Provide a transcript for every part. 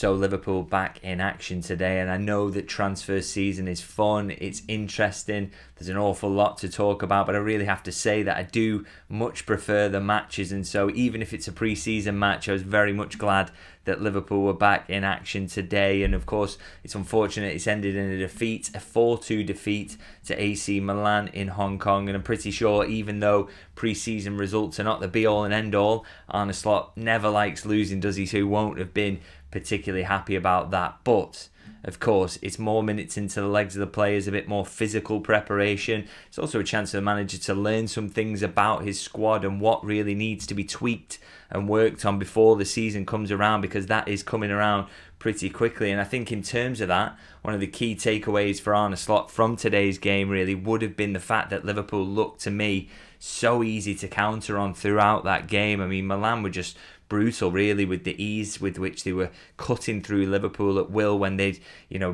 So Liverpool back in action today, and I know that transfer season is fun, it's interesting, there's an awful lot to talk about, but I really have to say that I do much prefer the matches, and so even if it's a pre-season match, I was very much glad that Liverpool were back in action today. And of course, it's unfortunate it's ended in a defeat, a 4-2 defeat to AC Milan in Hong Kong, and I'm pretty sure even though pre-season results are not the be-all and end-all, Arne Slot never likes losing, does he? So he won't have been particularly happy about that. But of course, it's more minutes into the legs of the players, a bit more physical preparation. It's also a chance for the manager to learn some things about his squad and what really needs to be tweaked and worked on before the season comes around, because that is coming around pretty quickly. And I think in terms of that, one of the key takeaways for Arne Slot from today's game really would have been the fact that Liverpool looked to me so easy to counter on throughout that game. I mean, Milan were just brutal really with the ease with which they were cutting through Liverpool at will when they'd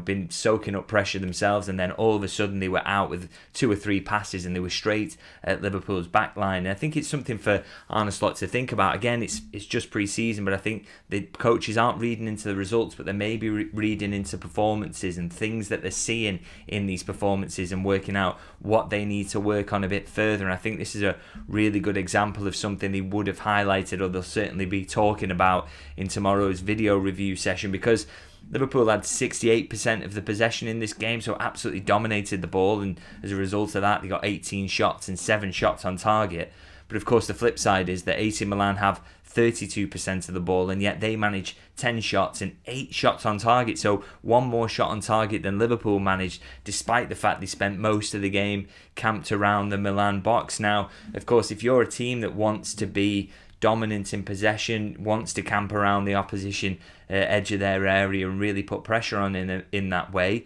been soaking up pressure themselves, and then all of a sudden they were out with 2 or 3 passes and they were straight at Liverpool's back line. And I think it's something for Arne Slot to think about. Again, it's just pre-season, but I think the coaches aren't reading into the results, but they may be reading into performances and things that they're seeing in these performances and working out what they need to work on a bit further. And I think this is a really good example of something they would have highlighted, or they'll certainly be talking about in tomorrow's video review session, because Liverpool had 68% of the possession in this game, so absolutely dominated the ball, and as a result of that they got 18 shots and 7 shots on target. But of course the flip side is that AC Milan have 32% of the ball, and yet they managed 10 shots and 8 shots on target, so 1 more shot on target than Liverpool managed, despite the fact they spent most of the game camped around the Milan box. Now, of course, if you're a team that wants to be dominant in possession, wants to camp around the opposition edge of their area and really put pressure on in that way,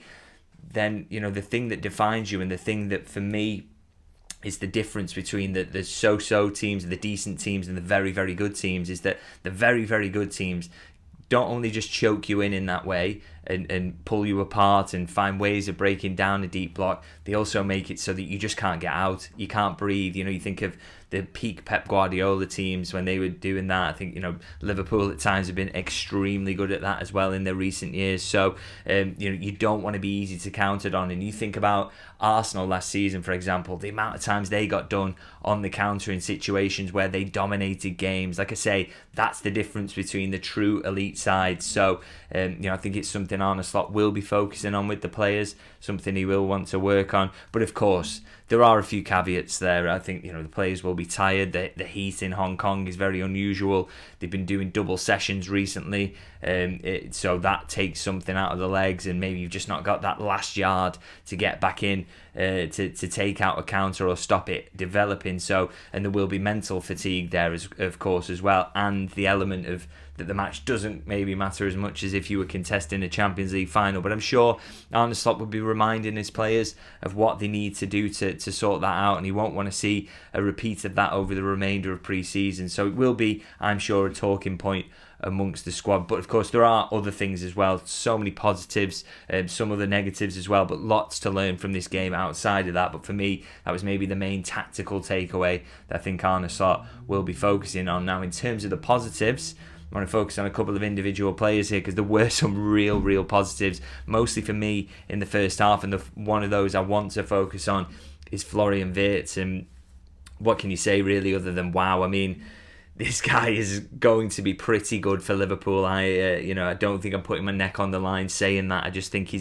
then the thing that defines you, and the thing that for me is the difference between the so-so teams, the decent teams, and the very, very good teams, is that the very, very good teams don't only just choke you in that way and pull you apart and find ways of breaking down a deep block, they also make it so that you just can't get out, you can't breathe. You think of the peak Pep Guardiola teams when they were doing that. I think Liverpool at times have been extremely good at that as well in their recent years. So you don't want to be easy to counter on. And you think about Arsenal last season, for example, the amount of times they got done on the counter in situations where they dominated games. Like I say, that's the difference between the true elite sides. So I think it's something Arne Slot will be focusing on with the players, something he will want to work on. But of course, there are a few caveats there. I think the players will be tired. The heat in Hong Kong is very unusual. They've been doing double sessions recently, so that takes something out of the legs, and maybe you've just not got that last yard to get back in to take out a counter or stop it developing. So, and there will be mental fatigue there of course as well, and the element of that the match doesn't maybe matter as much as if you were contesting a Champions League final. But I'm sure Arne Slot would be reminding his players of what they need to do to sort that out, and he won't want to see a repeat of that over the remainder of pre-season. So it will be, I'm sure, a talking point amongst the squad. But of course there are other things as well, so many positives, some other negatives as well, but lots to learn from this game outside of that. But for me, that was maybe the main tactical takeaway that I think Arne Slot will be focusing on. Now, in terms of the positives, I want to focus on a couple of individual players here, because there were some real positives, mostly for me in the first half, and one of those I want to focus on is Florian Wirtz. And what can you say really other than wow? I mean, this guy is going to be pretty good for Liverpool. I don't think I'm putting my neck on the line saying that. I just think he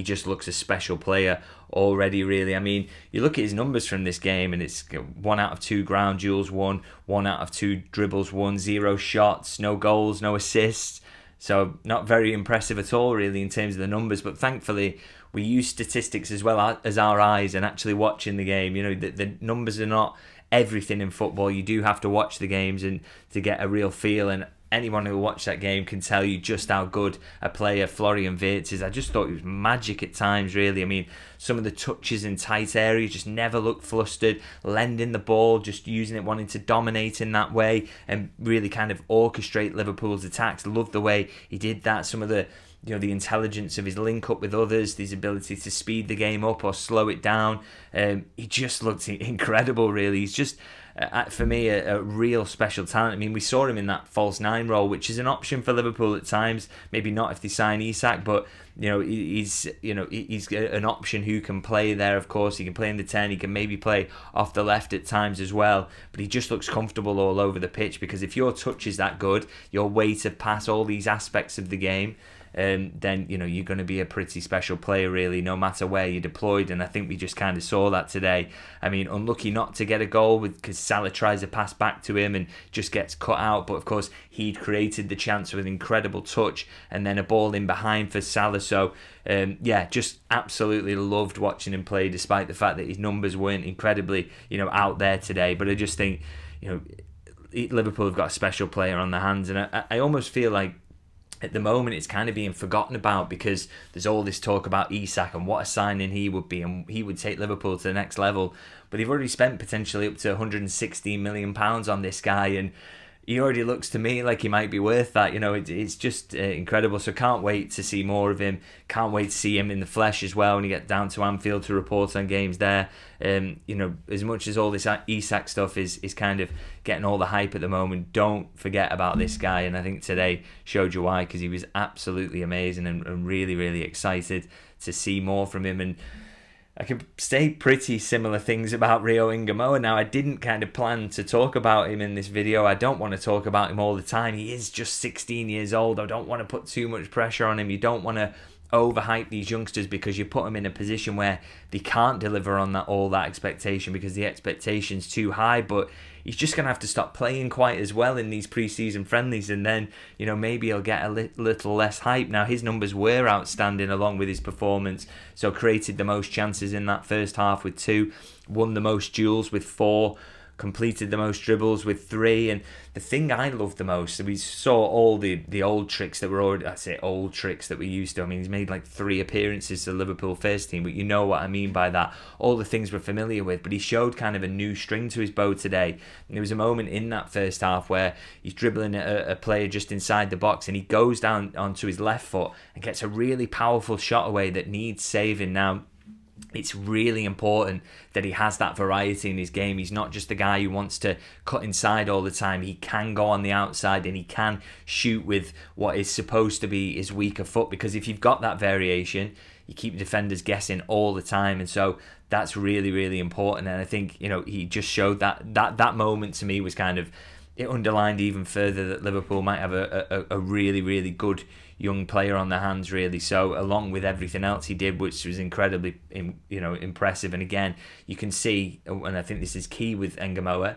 just looks a special player already, really. I mean, you look at his numbers from this game, and it's 1 out of 2 ground duels won, 1 out of 2 dribbles won, 0 shots, no goals, no assists. So not very impressive at all, really, in terms of the numbers. But thankfully, we use statistics as well as our eyes and actually watching the game. The numbers are not everything in football. You do have to watch the games and to get a real feel, and anyone who watched that game can tell you just how good a player Florian Wirtz is. I just thought he was magic at times, really. I mean, some of the touches in tight areas just never looked flustered, lending the ball, just using it, wanting to dominate in that way and really kind of orchestrate Liverpool's attacks. Loved the way he did that. Some of the the intelligence of his link up with others, his ability to speed the game up or slow it down. He just looked incredible, really. He's just for me, a real special talent. I mean, we saw him in that false nine role, which is an option for Liverpool at times. Maybe not if they sign Isak, but he's an option who can play there. Of course, he can play in the 10. He can maybe play off the left at times as well. But he just looks comfortable all over the pitch, because if your touch is that good, your way to pass all these aspects of the game, then you're going to be a pretty special player, really, no matter where you're deployed. And I think we just kind of saw that today. I mean, unlucky not to get a goal because Salah tries to pass back to him and just gets cut out. But of course, he'd created the chance with incredible touch and then a ball in behind for Salah. So just absolutely loved watching him play, despite the fact that his numbers weren't incredibly out there today. But I just think Liverpool have got a special player on their hands, and I almost feel like at the moment it's kind of being forgotten about, because there's all this talk about Isak and what a signing he would be, and he would take Liverpool to the next level. But they've already spent potentially up to £116 million on this guy, and he already looks to me like he might be worth that. It's just incredible. So can't wait to see more of him. Can't wait to see him in the flesh as well when you get down to Anfield to report on games there. As much as all this Isak stuff is kind of getting all the hype at the moment, don't forget about this guy. And I think today showed you why, because he was absolutely amazing, and really, really excited to see more from him. And I could say pretty similar things about Rio Ngumoha. Now, I didn't kind of plan to talk about him in this video. I don't want to talk about him all the time. He is just 16 years old. I don't want to put too much pressure on him. You don't want to overhype these youngsters, because you put them in a position where they can't deliver on all that expectation, because the expectation's too high. But he's just going to have to stop playing quite as well in these pre-season friendlies, and then maybe he'll get a little less hype. Now, his numbers were outstanding along with his performance, so created the most chances in that first half with 2, won the most duels with 4, completed the most dribbles with 3. And the thing I loved the most, we saw all the old tricks that were already, I say old tricks that we used to. I mean, he's made like 3 appearances to the Liverpool first team, but you know what I mean by that. All the things we're familiar with, but he showed kind of a new string to his bow today. And there was a moment in that first half where he's dribbling a player just inside the box, and he goes down onto his left foot and gets a really powerful shot away that needs saving. Now, it's really important that he has that variety in his game. He's not just the guy who wants to cut inside all the time. He can go on the outside, and he can shoot with what is supposed to be his weaker foot, because if you've got that variation, you keep defenders guessing all the time. And so that's really, really important. And I think, he just showed that moment to me was kind of, it underlined even further that Liverpool might have a really, really good young player on their hands, really. So along with everything else he did, which was incredibly impressive. And again, you can see, and I think this is key with Ngumoha,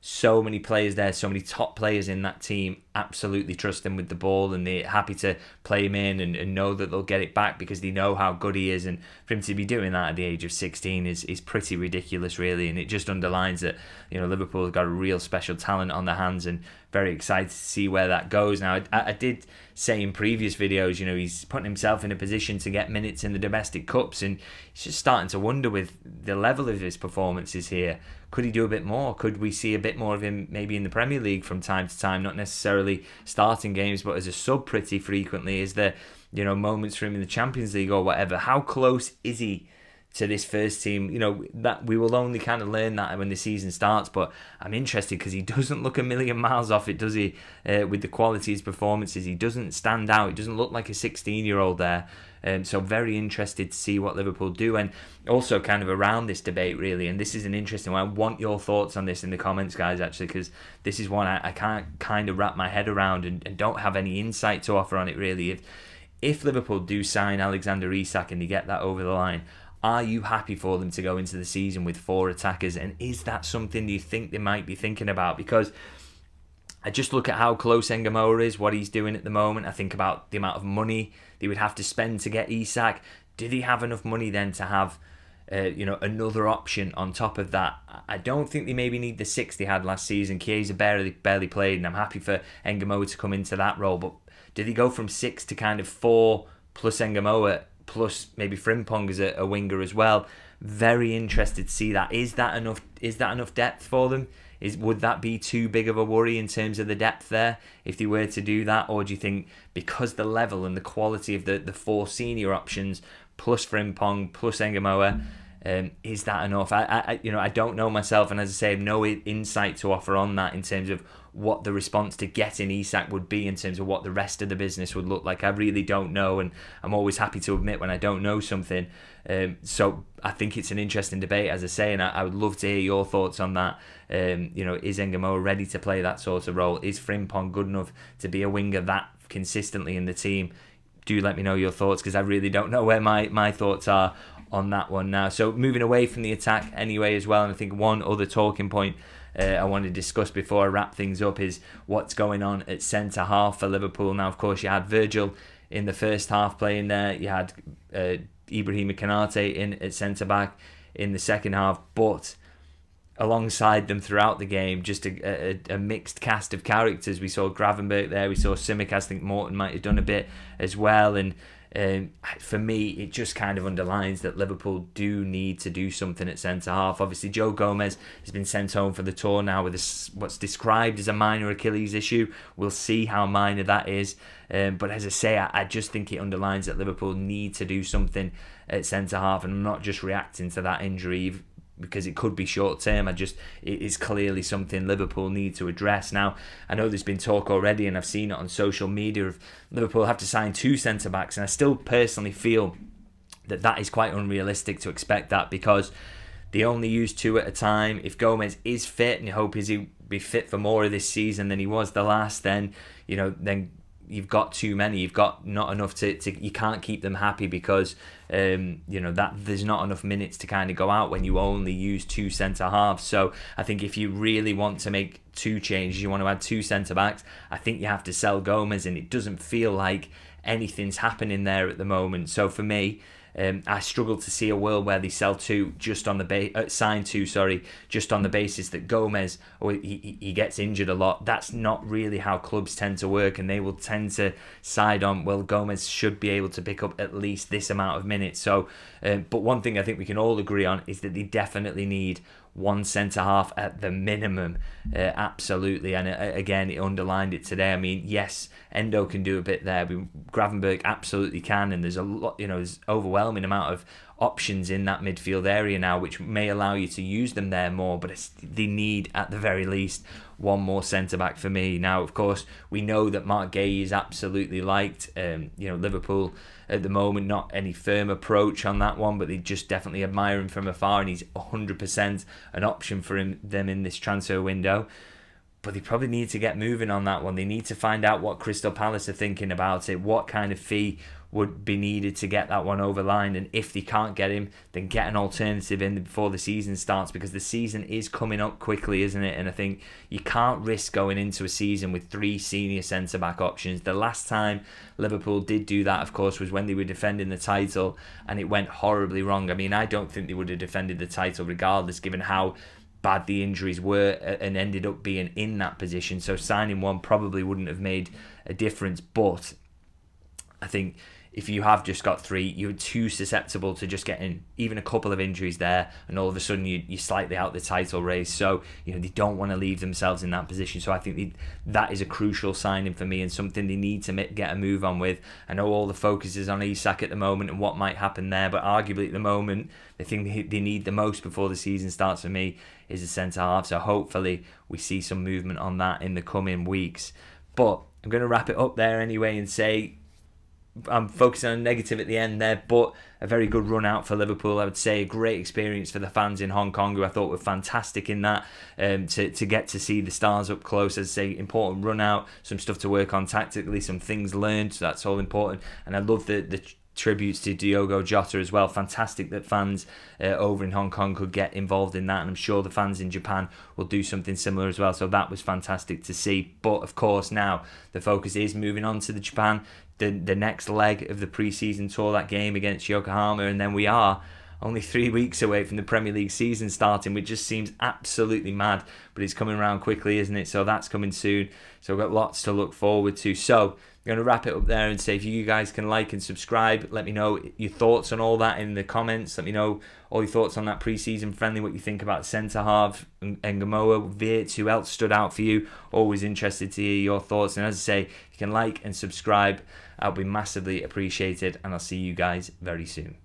so many players there, so many top players in that team absolutely trust him with the ball, and they're happy to play him in and know that they'll get it back because they know how good he is. And for him to be doing that at the age of 16 is pretty ridiculous, really. And it just underlines that Liverpool have got a real special talent on their hands, and very excited to see where that goes. Now, I did say in previous videos, he's putting himself in a position to get minutes in the domestic cups, and he's just starting to wonder with the level of his performances here, could he do a bit more? Could we see a bit more of him maybe in the Premier League from time to time? Not necessarily starting games, but as a sub pretty frequently. Is there, moments for him in the Champions League or whatever? How close is he to this first team? That we will only kind of learn that when the season starts, but I'm interested because he doesn't look a million miles off it, does he? With the quality of his performances, he doesn't stand out. He doesn't look like a 16-year-old there. So very interested to see what Liverpool do. And also kind of around this debate, really, and this is an interesting one. I want your thoughts on this in the comments, guys, actually, because this is one I can't kind of wrap my head around and don't have any insight to offer on it, really. If Liverpool do sign Alexander Isak and they get that over the line, are you happy for them to go into the season with 4 attackers? And is that something you think they might be thinking about? Because I just look at how close Ngumoha is, what he's doing at the moment. I think about the amount of money they would have to spend to get Isak. Do they have enough money then to have another option on top of that? I don't think they maybe need the 6 they had last season. Chiesa barely played, and I'm happy for Ngumoha to come into that role. But do they go from 6 to kind of 4 plus Ngumoha, plus maybe Frimpong as a winger as well? Very interested to see that. Is that enough depth for them? Would that be too big of a worry in terms of the depth there if they were to do that? Or do you think because the level and the quality of the 4 senior options plus Frimpong plus Ngumoha, Is that enough? I don't know myself, and as I say, I have no insight to offer on that in terms of what the response to getting Isak would be, in terms of what the rest of the business would look like. I really don't know, and I'm always happy to admit when I don't know something. So I think it's an interesting debate, as I say, and I would love to hear your thoughts on that. Is Ngumoha ready to play that sort of role? Is Frimpong good enough to be a winger that consistently in the team? Do let me know your thoughts, because I really don't know where my thoughts are on that one now. So moving away from the attack anyway as well, and I think one other talking point I want to discuss before I wrap things up is what's going on at centre half for Liverpool. Now, of course, you had Virgil in the first half playing there. You had Ibrahima Konate in at centre back in the second half, but alongside them throughout the game, just a mixed cast of characters. We saw Gravenberch there, we saw Simic. I think Morton might have done a bit as well, and for me, it just kind of underlines that Liverpool do need to do something at centre-half. Obviously, Joe Gomez has been sent home for the tour now with what's described as a minor Achilles issue. We'll see how minor that is. But as I say, I just think it underlines that Liverpool need to do something at centre-half, and I'm not just reacting to that injury because it could be short term. It is clearly something Liverpool need to address. Now, I know there's been talk already, and I've seen it on social media, of Liverpool have to sign 2 centre-backs, and I still personally feel that is quite unrealistic to expect that, because they only use 2 at a time. If Gomez is fit, and you hope he'll be fit for more of this season than he was the last, then you've got too many. You've got not enough to you can't keep them happy, because that there's not enough minutes to kind of go out when you only use 2 centre halves. So I think if you really want to make 2 changes, you want to add 2 centre backs, I think you have to sell Gomez, and it doesn't feel like anything's happening there at the moment. So for me, I struggle to see a world where they sell 2 just on the sign 2, just on the basis that Gomez, he gets injured a lot. That's not really how clubs tend to work, and they will tend to side on, well, Gomez should be able to pick up at least this amount of minutes. So, but one thing I think we can all agree on is that they definitely need 1 centre half at the minimum, absolutely. And again, it underlined it today. I mean, yes, Endo can do a bit there, but Gravenberch absolutely can, and there's a lot, there's overwhelming amount of options in that midfield area now, which may allow you to use them there more, but they need at the very least 1 more centre back for me. Now, of course, we know that Mark Guéhi is absolutely liked. Liverpool at the moment, not any firm approach on that one, but they just definitely admire him from afar, and he's 100% an option for them in this transfer window. But they probably need to get moving on that one. They need to find out what Crystal Palace are thinking about it, what kind of fee would be needed to get that one over the line, and if they can't get him, then get an alternative in before the season starts, because the season is coming up quickly, isn't it? And I think you can't risk going into a season with 3 senior centre-back options. The last time Liverpool did do that, of course, was when they were defending the title, and it went horribly wrong. I mean, I don't think they would have defended the title regardless, given how bad the injuries were, and ended up being in that position. So signing one probably wouldn't have made a difference, but I think if you have just got 3, you're too susceptible to just getting even a couple of injuries there, and all of a sudden you're slightly out the title race. So they don't want to leave themselves in that position. So I think that is a crucial signing for me, and something they need to get a move on with. I know all the focus is on Isak at the moment and what might happen there, but arguably at the moment the thing they need the most before the season starts for me is a centre half. So hopefully we see some movement on that in the coming weeks. But I'm going to wrap it up there anyway and say, I'm focusing on negative at the end there, but a very good run out for Liverpool. I would say a great experience for the fans in Hong Kong, who I thought were fantastic in that, to get to see the stars up close. As I say, important run out, some stuff to work on tactically, some things learned, so that's all important. And I love the tributes to Diogo Jota as well. Fantastic that fans over in Hong Kong could get involved in that, and I'm sure the fans in Japan will do something similar as well. So that was fantastic to see. But of course, now the focus is moving on to the Japan, the next leg of the pre-season tour, that game against Yokohama, and then we are only 3 weeks away from the Premier League season starting, which just seems absolutely mad, but it's coming around quickly, isn't it? So that's coming soon. So we've got lots to look forward to. So I'm going to wrap it up there and say, if you guys can like and subscribe, let me know your thoughts on all that in the comments. Let me know all your thoughts on that pre-season friendly, what you think about centre half, Ngumoha, Wirtz, who else stood out for you. Always interested to hear your thoughts. And as I say, if you can like and subscribe, I'll be massively appreciated, and I'll see you guys very soon.